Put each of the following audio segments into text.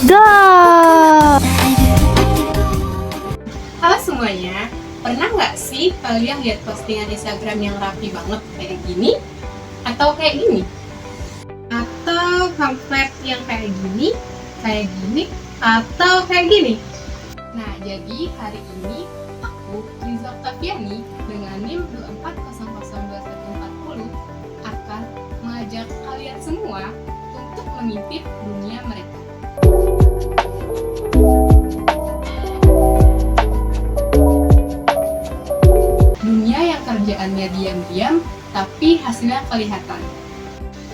Dah. Halo semuanya, pernah nggak sih kalian lihat postingan Instagram yang rapi banget kayak gini? Atau kayak gini? Atau pamflet yang kayak gini? Atau kayak gini? Nah, jadi hari ini aku, Riza Oktaviani, dengan NIM 24002140 akan mengajak kalian semua untuk mengintip dunia mereka. Dunia yang kerjaannya diam-diam, tapi hasilnya kelihatan.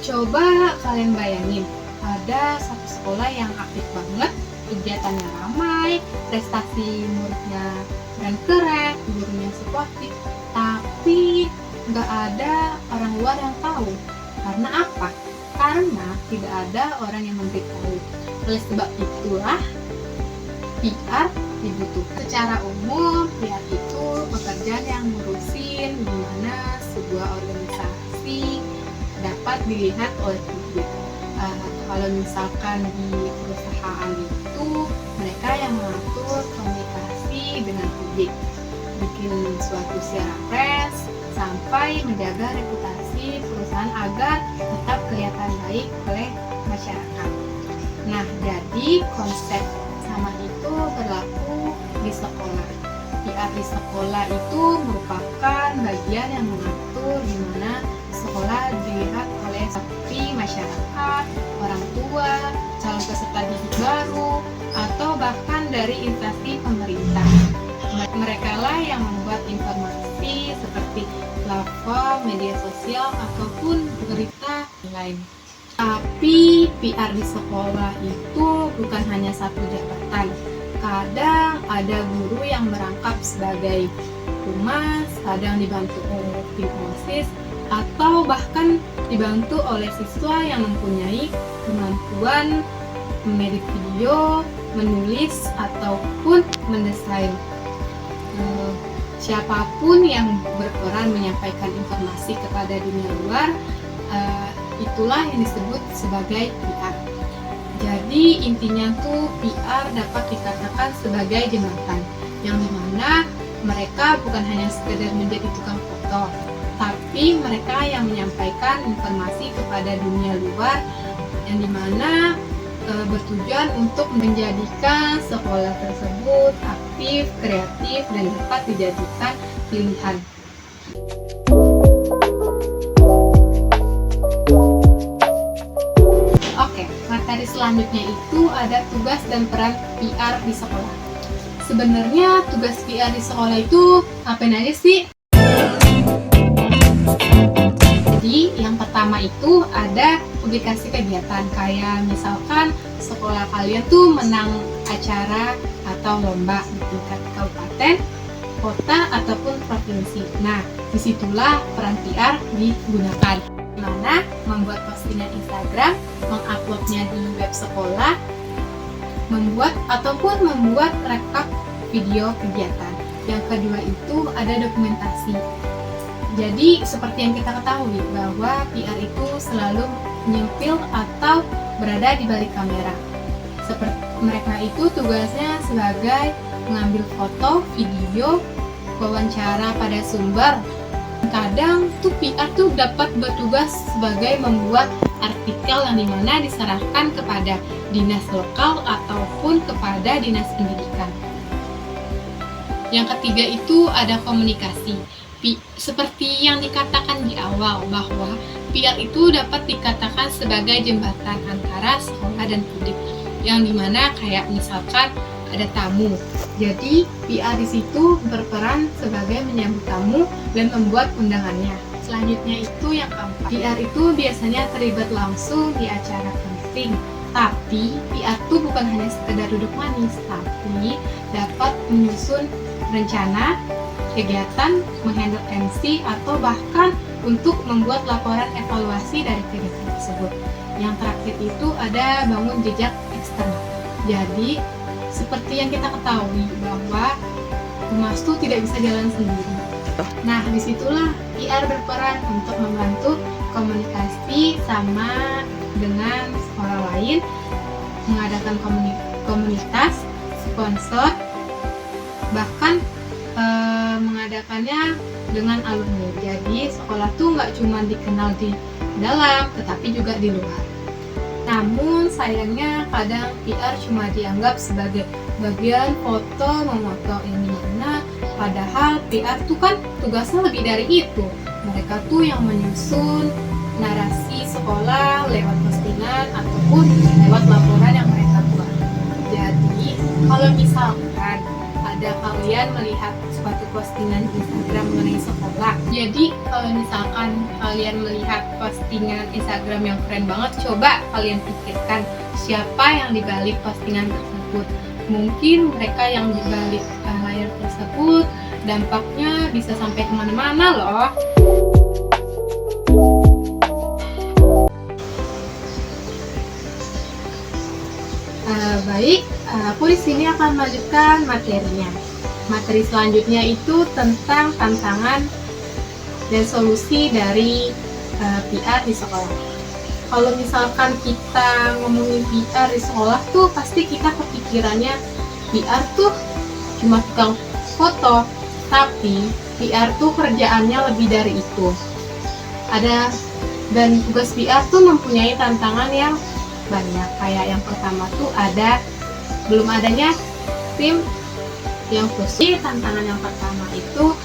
Coba kalian bayangin, ada satu sekolah yang aktif banget, kegiatannya ramai, prestasi muridnya keren-keren, gurunya sportif, tapi nggak ada orang luar yang tahu. Karena apa? Karena tidak ada orang yang memberitahu. Oleh sebab itulah, PR dibutuhkan. Secara umum, PR itu pekerjaan yang ngurusin gimana sebuah organisasi dapat dilihat oleh publik. Kalau misalkan di perusahaan itu, mereka yang mengatur komunikasi dengan publik, bikin suatu siaran pers, sampai menjaga reputasi perusahaan agar tetap kelihatan baik oleh masyarakat. Nah, jadi konsep sama itu berlaku di sekolah. PR di sekolah itu merupakan bagian yang mengatur di mana sekolah dilihat oleh seperti masyarakat, orang tua, calon peserta didik baru, atau bahkan dari instansi pemerintah. Mereka lah yang membuat informasi seperti platform, media sosial, ataupun berita lain. Tapi PR di sekolah itu bukan hanya satu jabatan. Kadang ada guru yang merangkap sebagai humas, kadang dibantu oleh tim OSIS, atau bahkan dibantu oleh siswa yang mempunyai kemampuan mengedit video, menulis, ataupun mendesain. Siapapun yang berperan menyampaikan informasi kepada dunia luar, itulah yang disebut sebagai PR. Jadi intinya tuh PR dapat dikatakan sebagai jembatan, yang dimana mereka bukan hanya sekedar menjadi tukang foto, tapi mereka yang menyampaikan informasi kepada dunia luar, yang dimana bertujuan untuk menjadikan sekolah tersebut aktif, kreatif, dan dapat dijadikan pilihan. Oke, materi selanjutnya itu ada tugas dan peran PR di sekolah. Sebenarnya tugas PR di sekolah itu apa aja sih? Jadi yang pertama itu ada publikasi kegiatan, kayak misalkan sekolah kalian tuh menang acara atau lomba di tingkat kabupaten, kota, ataupun provinsi. Nah, disitulah peran PR digunakan, dimana membuat postingan Instagram, menguploadnya di web sekolah, membuat rekap video kegiatan. Yang kedua itu ada dokumentasi. Jadi seperti yang kita ketahui bahwa PR itu selalu nyempil atau berada di balik kamera. Seperti mereka itu tugasnya sebagai mengambil foto, video, wawancara pada sumber. Kadang tuh PR tuh dapat bertugas sebagai membuat artikel yang dimana diserahkan kepada dinas lokal ataupun kepada dinas pendidikan. Yang ketiga itu ada komunikasi. Seperti yang dikatakan di awal bahwa PR itu dapat dikatakan sebagai jembatan antara sekolah dan publik, yang dimana kayak misalkan ada tamu. Jadi PR di situ berperan sebagai menyambut tamu dan membuat undangannya. Selanjutnya itu yang keempat, PR itu biasanya terlibat langsung di acara penting. Tapi PR itu bukan hanya sekedar duduk manis, tapi dapat menyusun rencana kegiatan, menghandle MC, atau bahkan untuk membuat laporan evaluasi dari kegiatan tersebut. Yang terakhir itu ada bangun jejak eksternal. Jadi, seperti yang kita ketahui bahwa humas itu tidak bisa jalan sendiri. Nah, disitulah PR berperan untuk membantu komunikasi sama dengan sekolah lain mengadakan komunitas, sponsor, bahkan mengadakannya dengan alumni. Jadi sekolah tuh nggak cuma dikenal di dalam, tetapi juga di luar. Namun sayangnya kadang PR cuma dianggap sebagai bagian foto memoto ini, karena padahal PR tuh kan tugasnya lebih dari itu. Mereka tuh yang menyusun narasi sekolah lewat postingan ataupun lewat laporan yang mereka buat. Jadi kalau misalkan ada kalian melihat suatu postingan Instagram mengenai sekolah, jadi kalau misalkan kalian melihat postingan Instagram yang keren banget, coba kalian pikirkan siapa yang dibalik postingan tersebut. Mungkin mereka yang dibalik layar tersebut dampaknya bisa sampai kemana-mana loh. Baik, aku di sini akan melanjutkan materinya. Materi selanjutnya itu tentang tantangan dan solusi dari PR di sekolah. Kalau misalkan kita ngomongin PR di sekolah tuh pasti kita kepikirannya PR tuh cuma tukang foto, tapi PR tuh kerjaannya lebih dari itu. Dan tugas PR tuh mempunyai tantangan yang banyak. Kayak yang pertama tuh belum adanya tim yang khusus. Tantangan yang pertama itu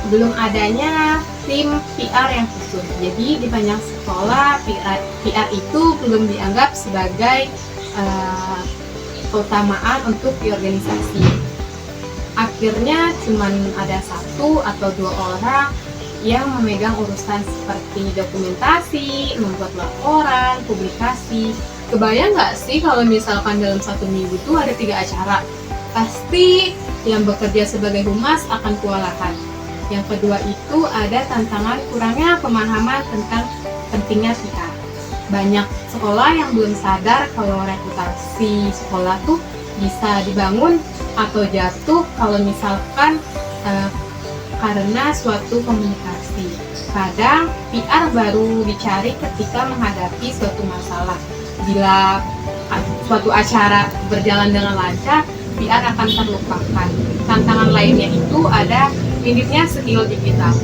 belum adanya tim PR yang khusus. Jadi di banyak sekolah PR itu belum dianggap sebagai keutamaan untuk di organisasi. Akhirnya cuma ada 1 atau 2 orang yang memegang urusan seperti dokumentasi, membuat laporan, publikasi. Kebayang nggak sih kalau misalkan dalam 1 minggu itu ada 3 acara? Pasti yang bekerja sebagai humas akan kewalahan. Yang kedua itu ada tantangan kurangnya pemahaman tentang pentingnya PR. Banyak sekolah yang belum sadar kalau reputasi sekolah tuh bisa dibangun atau jatuh kalau misalkan karena suatu komunikasi. Kadang PR baru dicari ketika menghadapi suatu masalah. Bila suatu acara berjalan dengan lancar, PR akan terlupakan. Tantangan lainnya itu ada minimnya skill digital.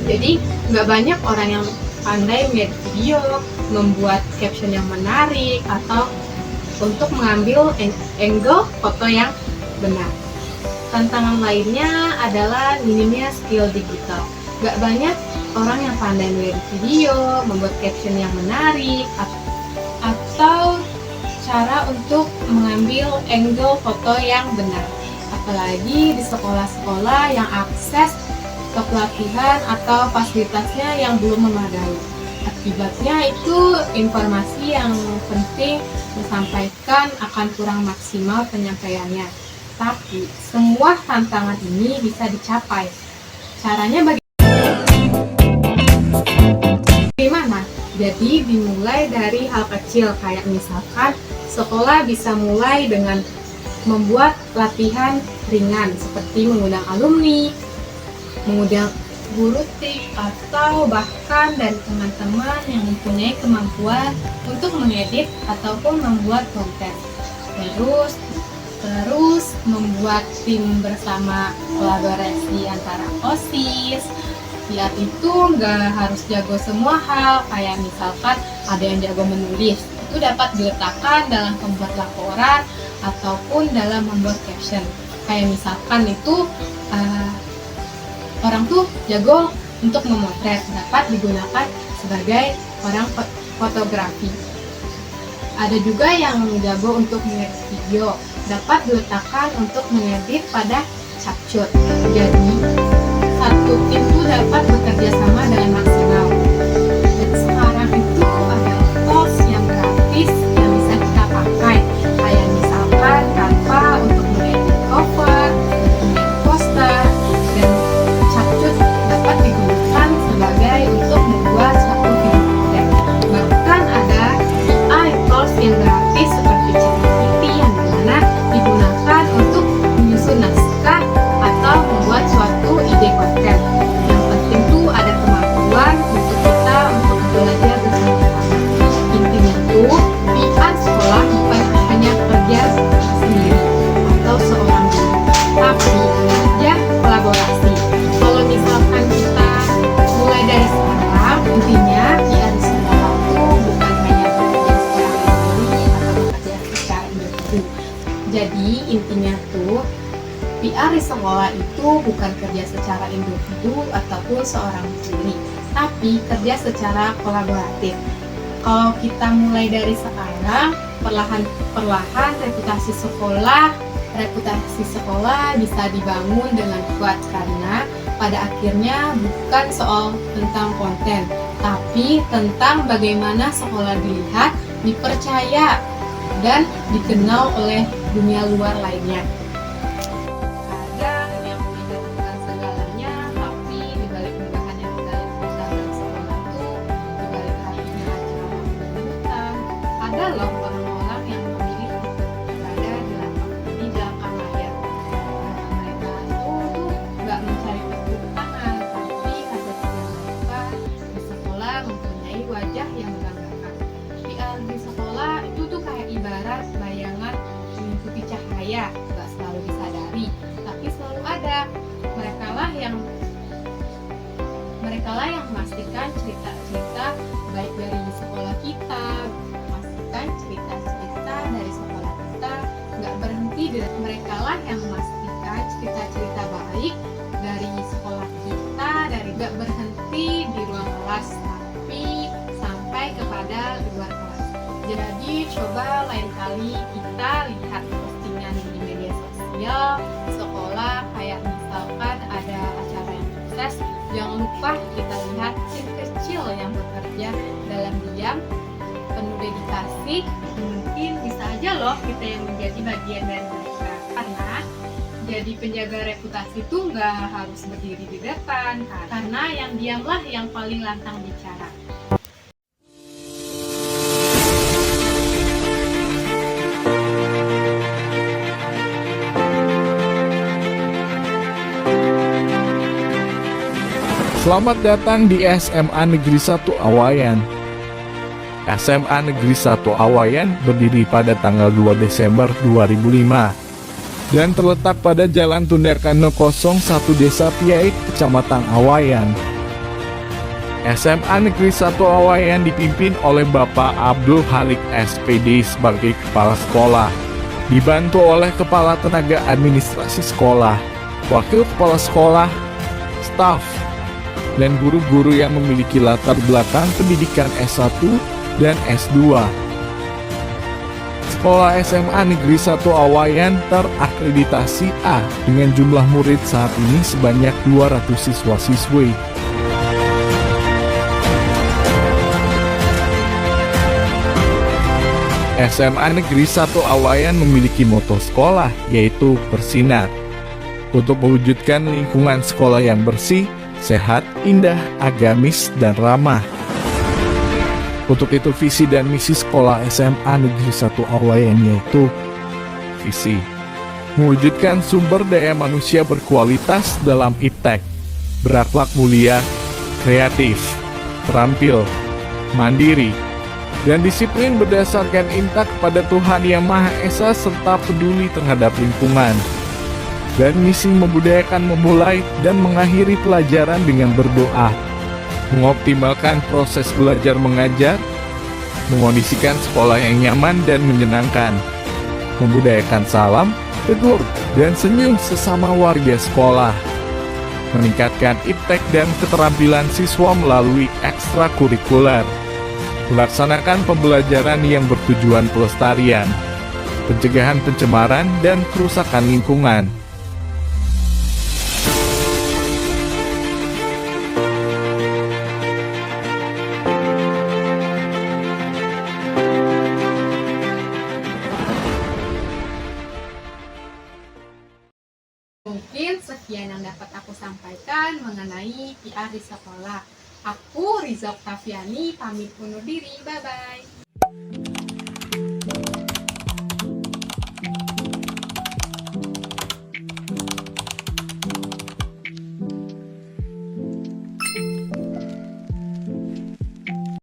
Jadi nggak banyak orang yang pandai mengedit video, membuat caption yang menarik, atau untuk mengambil angle foto yang benar. Tantangan lainnya adalah minimnya skill digital. Nggak banyak orang yang pandai mengedit video, membuat caption yang menarik, atau cara untuk mengambil angle foto yang benar. Apalagi di sekolah-sekolah yang akses ke pelatihan atau fasilitasnya yang belum memadai. Akibatnya itu informasi yang penting disampaikan akan kurang maksimal penyampaiannya. Tapi semua tantangan ini bisa dicapai. Caranya bagaimana? Jadi dimulai dari hal kecil, kayak misalkan sekolah bisa mulai dengan membuat latihan ringan seperti mengundang alumni, mengundang guru tik, atau bahkan dari teman-teman yang mempunyai kemampuan untuk mengedit ataupun membuat konten. Terus membuat tim bersama, kolaborasi antara OSIS. PR itu nggak harus jago semua hal, kayak misalkan ada yang jago menulis, itu dapat diletakkan dalam membuat laporan ataupun dalam membuat caption. Kayak misalkan itu orang tuh jago untuk memotret, dapat digunakan sebagai orang fotografi. Ada juga yang jago untuk mengedit video, dapat diletakkan untuk mengedit pada capcut. Jadi satu tim itu dapat bekerja sama dengan maksimal. Dan sekarang itu ada tools yang gratis yang bisa kita pakai, kayak misalkan Canva untuk mengedit cover, mengedit poster, dan capcut dapat digunakan sebagai untuk membuat satu video konten. Bahkan ada AI tools yang gratis seperti ChatGPT yang dimana digunakan untuk menyusun naskah atau membuat suatu ide konten. Yang penting tuh ada kemampuan Jadi intinya tuh PR di sekolah itu bukan kerja secara individu ataupun seorang diri, tapi kerja secara kolaboratif. Kalau kita mulai dari sekarang, perlahan-perlahan reputasi sekolah bisa dibangun dengan kuat, karena pada akhirnya bukan soal tentang konten, tapi tentang bagaimana sekolah dilihat, dipercaya, dan dikenal oleh dunia luar lainnya. Kadang yang melihat bukan segalanya, tapi dibalik munggahan yang kita lihat dalam sekolah itu, dibalik harinya acara penyambutan, ada loh orang-orang yang memilih berada di belakang layar. Mereka itu nggak mencari tepuk tangan, tapi ada juga mereka di sekolah mempunyai wajah yang membanggakan. PR di sekolah itu tuh kayak ibarat bayangan mengikuti cahaya, nggak selalu disadari, tapi selalu ada. Mereka lah yang memastikan cerita-cerita baik dari sekolah kita, memastikan cerita-cerita dari sekolah kita nggak berhenti. Mereka lah yang memastikan cerita-cerita baik dari sekolah kita nggak berhenti di ruang kelas, tapi sampai kepada luar kelas. Jadi coba lain kali kita lihat postingan di media sosial sekolah, kayak misalkan ada acara yang sukses, jangan lupa kita lihat tim kecil yang bekerja dalam diam, penuh dedikasi. Mungkin bisa aja loh kita yang menjadi bagian dari mereka, karena jadi penjaga reputasi itu nggak harus berdiri di depan, karena yang diamlah yang paling lantang bicara. Selamat datang di SMA Negeri 1 Awayan. SMA Negeri 1 Awayan berdiri pada tanggal 2 Desember 2005 dan terletak pada Jalan Tunderkano 01 Desa Piait, Kecamatan Awayan. SMA Negeri 1 Awayan dipimpin oleh Bapak Abdul Halik SPD sebagai Kepala Sekolah, dibantu oleh Kepala Tenaga Administrasi Sekolah, Wakil Kepala Sekolah, staf, dan guru-guru yang memiliki latar belakang pendidikan S1 dan S2. Sekolah SMA Negeri 1 Awayan terakreditasi A dengan jumlah murid saat ini sebanyak 200 siswa-siswi. SMA Negeri 1 Awayan memiliki moto sekolah, yaitu bersinar, untuk mewujudkan lingkungan sekolah yang bersih, sehat, indah, agamis, dan ramah. Untuk itu visi dan misi sekolah SMA Negeri 1 Awayan yaitu visi mewujudkan sumber daya manusia berkualitas dalam iptek, berakhlak mulia, kreatif, terampil, mandiri, dan disiplin berdasarkan intak kepada Tuhan Yang Maha Esa serta peduli terhadap lingkungan. Dan misi membudayakan memulai dan mengakhiri pelajaran dengan berdoa, mengoptimalkan proses belajar mengajar, mengondisikan sekolah yang nyaman dan menyenangkan, membudayakan salam, tegur, dan senyum sesama warga sekolah, meningkatkan iptek dan keterampilan siswa melalui ekstrakurikuler, melaksanakan pembelajaran yang bertujuan pelestarian, pencegahan pencemaran dan kerusakan lingkungan. Mungkin sekian yang dapat aku sampaikan mengenai PR di sekolah. Aku Riza Oktaviani pamit undur diri. Bye-bye.